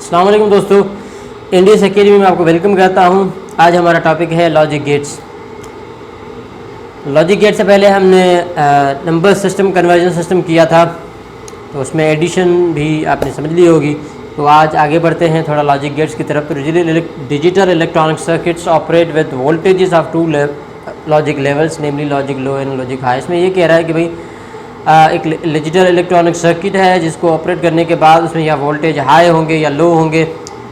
अस्सलाम वालेकुम दोस्तों, इंडियस अकेडमी में आपको वेलकम करता हूं। आज हमारा टॉपिक है लॉजिक गेट्स। लॉजिक गेट से पहले हमने नंबर सिस्टम कन्वर्जन सिस्टम किया था, तो उसमें एडिशन भी आपने समझ ली होगी। तो आज आगे बढ़ते हैं थोड़ा लॉजिक गेट्स की तरफ। Digital electronic circuits operate with voltages of two logic levels, namely logic low and logic high. इसमें ये कह रहा है कि भाई एक डिजिटल इलेक्ट्रॉनिक सर्किट है जिसको ऑपरेट करने के बाद उसमें या वोल्टेज हाई होंगे या लो होंगे।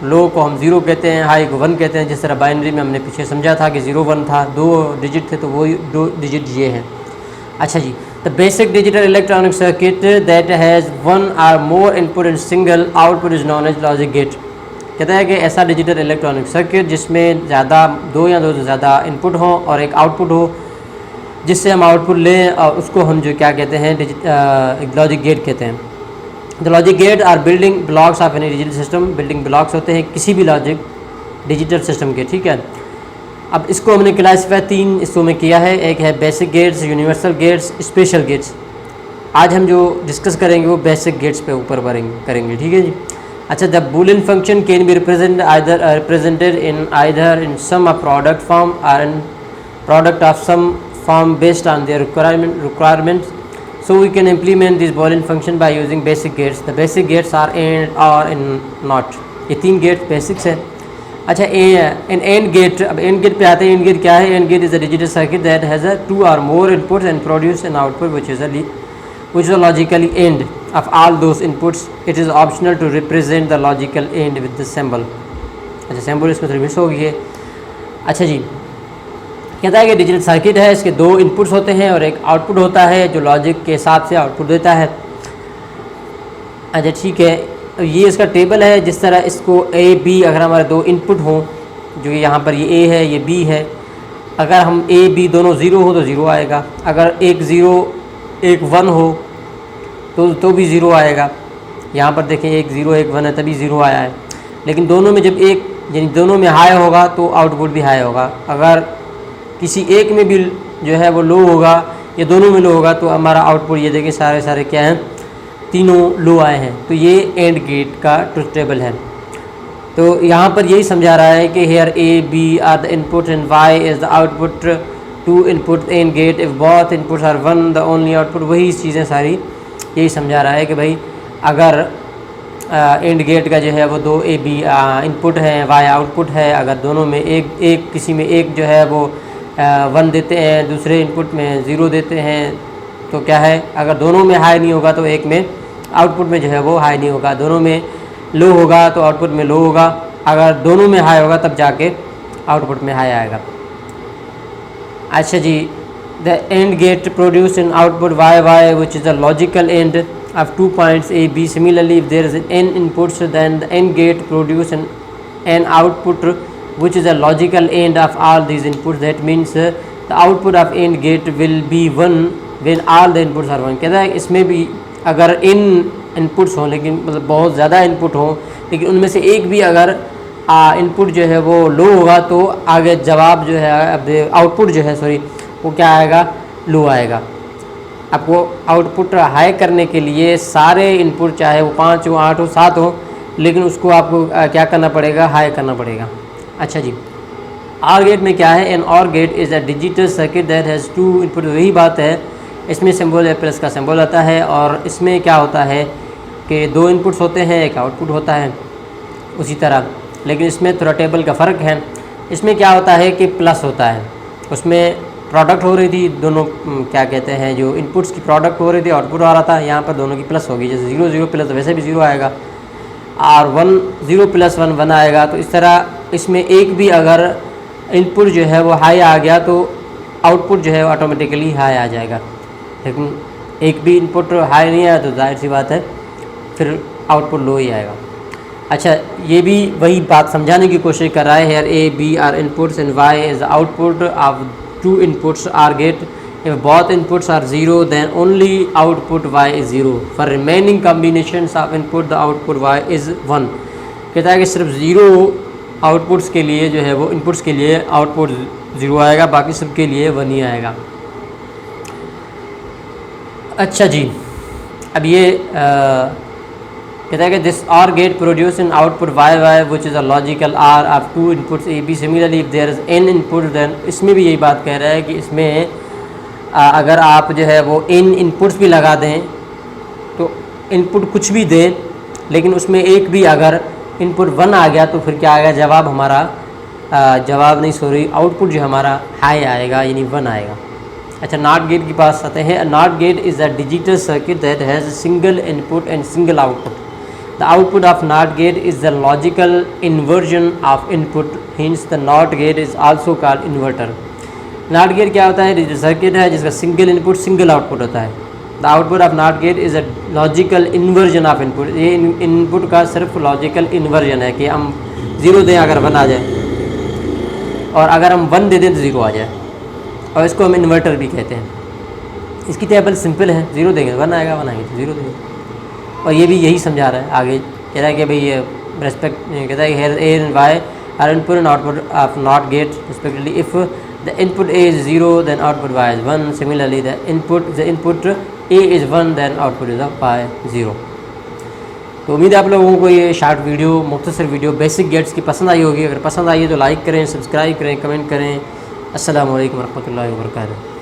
लो को हम ज़ीरो कहते हैं, हाई को 1 कहते हैं। जिस तरह बाइनरी में हमने पीछे समझा था कि 0 1 था, 2 डिजिट थे तो वो 2 डिजिट ये हैं। अच्छा जी, the basic digital electronic circuit that has 1 or more input and single output is known as logic gate. कहता है कि ऐसा डिजिटल इलेक्ट्रॉनिक सर्किट जिसमें ज़्यादा 2 या 2 से ज़्यादा इनपुट हो और एक आउटपुट हो, जिससे हम आउटपुट लें, और उसको हम जो क्या कहते हैं लॉजिक गेट कहते हैं। The logic gate are building blocks of any digital system. Building blocks होते हैं किसी भी लॉजिक डिजिटल सिस्टम के, ठीक है। अब इसको हमने क्लासीफाई 3 हिस्सों में किया है। एक है basic gates, universal gates, special gates. आज हम जो डिस्कस करेंगे वो बेसिक गेट्स पे ऊपर करेंगे, ठीक है जी। अच्छा, the Boolean function can be represented in either in sum of product form और in product of sum form based on their requirements. So we can implement this Boolean function by using basic gates. The basic gates are AND, OR and NOT. ये 3 gate basics है। अच्छा, and gate, अब and gate पे आते हैं। And gate क्या है? And gate is a digital circuit that has a 2 or more inputs and produce an output which is a logically end of all those inputs. It is optional to represent the logical end with the symbol. अच्छा, symbol इसमें थोड़ी miss हो गई है। अच्छा जी, कहता है कि डिजिटल सर्किट है, इसके 2 इनपुट्स होते हैं और एक आउटपुट होता है जो लॉजिक के हिसाब से आउटपुट देता है। अच्छा ठीक है, ये इसका टेबल है। जिस तरह इसको A B, अगर हमारे 2 इनपुट हों, जो यहाँ पर ये A है ये B है, अगर हम A B दोनों 0 हो तो 0 आएगा। अगर एक 0 एक 1 हो तो भी 0 आएगा। यहाँ पर देखें, एक 0 एक 1 है तभी 0 आया है। लेकिन दोनों में जब एक, यानी दोनों में हाई होगा तो आउटपुट भी हाई होगा। अगर किसी एक में भी जो है वो लो होगा या दोनों में लो होगा तो हमारा आउटपुट, ये देखिए सारे क्या हैं, तीनों लो आए हैं। तो ये एंड गेट का ट्रुथ टेबल है। तो यहाँ पर यही समझा रहा है कि here A B are the input and Y is the output two input and gate. If both inputs are 1 the only output. वही चीज़ें सारी यही समझा रहा है कि भाई अगर एंड गेट का जो है वो 2 A B इनपुट है, Y आउटपुट है। अगर दोनों में एक किसी में एक जो है वो 1 देते हैं, दूसरे इनपुट में 0 देते हैं, तो क्या है, अगर दोनों में हाई नहीं होगा तो एक में आउटपुट में जो है वो हाई नहीं होगा। दोनों में लो होगा तो आउटपुट में लो होगा। अगर दोनों में हाई होगा तब जाके आउटपुट में हाई आएगा। अच्छा जी, the AND gate produce in output y which is the logical AND of 2 points A B. Similarly if there is n inputs then the AND gate produce an output which is a logical end of all these inputs. That means the output of AND gate will be 1 when all the inputs are 1. कहता है इसमें भी अगर n inputs हों, लेकिन मतलब बहुत ज़्यादा इनपुट हों, लेकिन उनमें से एक भी अगर इनपुट जो है वो लो होगा तो आगे जवाब जो है, अब आउटपुट जो है वो क्या आएगा, लो आएगा। आपको आउटपुट हाई करने के लिए सारे इनपुट, चाहे वो 5 हो 8 हो 7 हो, लेकिन उसको आपको क्या करना पड़ेगा, हाई करना पड़ेगा। अच्छा जी, OR गेट में क्या है? An OR gate is a digital circuit that has 2 input. वही बात है, इसमें सिंबल है, प्लस का सिंबल आता है। और इसमें क्या होता है कि 2 इनपुट्स होते हैं, एक आउटपुट होता है उसी तरह, लेकिन इसमें थोड़ा टेबल का फ़र्क है। इसमें क्या होता है कि प्लस होता है, उसमें प्रोडक्ट हो रही थी दोनों, क्या कहते हैं, जो इनपुट्स की प्रोडक्ट हो रही थी, आउटपुट आ रहा था। यहाँ पर दोनों की प्लस होगी, जैसे 0 0 प्लस वैसे भी 0 आएगा, और 1 0 प्लस 1 1 आएगा। तो इस तरह इसमें एक भी अगर इनपुट जो है वो हाई आ गया तो आउटपुट जो है ऑटोमेटिकली हाई आ जाएगा। लेकिन एक भी इनपुट हाई नहीं आया तो जाहिर सी बात है फिर आउटपुट लो ही आएगा। अच्छा, ये भी वही बात समझाने की कोशिश कर रहा है। Here A B are inputs and Y is output of 2 inputs OR gate. If both inputs are 0 then only output Y is 0. For remaining combinations of input the output Y is 1. कहता है कि सिर्फ 0 outputs के लिए जो है वो inputs के लिए आउटपुट 0 आएगा, बाकी सब के लिए 1 ही आएगा। अच्छा जी, अब ये कहता है कि this or gate produce in output Y Y which is a logical or of 2 inputs A B. Similarly if there is n input then, इसमें भी यही बात कह रहा है कि इसमें अगर आप जो है वो n इनपुट्स भी लगा दें तो इनपुट कुछ भी दें लेकिन उसमें एक भी अगर इनपुट 1 आ गया तो फिर क्या आएगा, जवाब हमारा जवाब नहीं सॉरी आउटपुट जो हमारा हाई आएगा यानी 1 आएगा। अच्छा, नॉट गेट के पास आते हैं। Not gate is a digital circuit that has single input and single output. The output of not get is the logical inversion of input, hints the not get is also called inverter. Not gate क्या होता है, digital circuit है जिसका single input single output होता है। The output of not gate is a logical inversion of input. ये input का सिर्फ लॉजिकल इन्वर्जन है कि हम 0 दें अगर 1 आ जाए और अगर हम 1 दे दें तो 0 आ जाए, और इसको हम इन्वर्टर भी कहते हैं। इसकी टेबल सिंपल है, 0 देंगे 1 आएगा, 1 आएंगे तो 0 देंगे। और ये भी यही समझा रहा है आगे, कह रहा है कि भाई ये रेस्पेक्ट कहता है here A and Y are input and output of not gate respectively. If the input A is 0 then output Y is 1। Similarly the input A is 1 then output is Y 0। तो उम्मीद है आप लोगों को ये short video, मुख्तसर video basic gates की पसंद आई होगी। अगर पसंद आई है तो लाइक करें, सब्सक्राइब करें, कमेंट करें। अस्सलामु अलैकुम वरहमतुल्लाहि वबरकातुहू।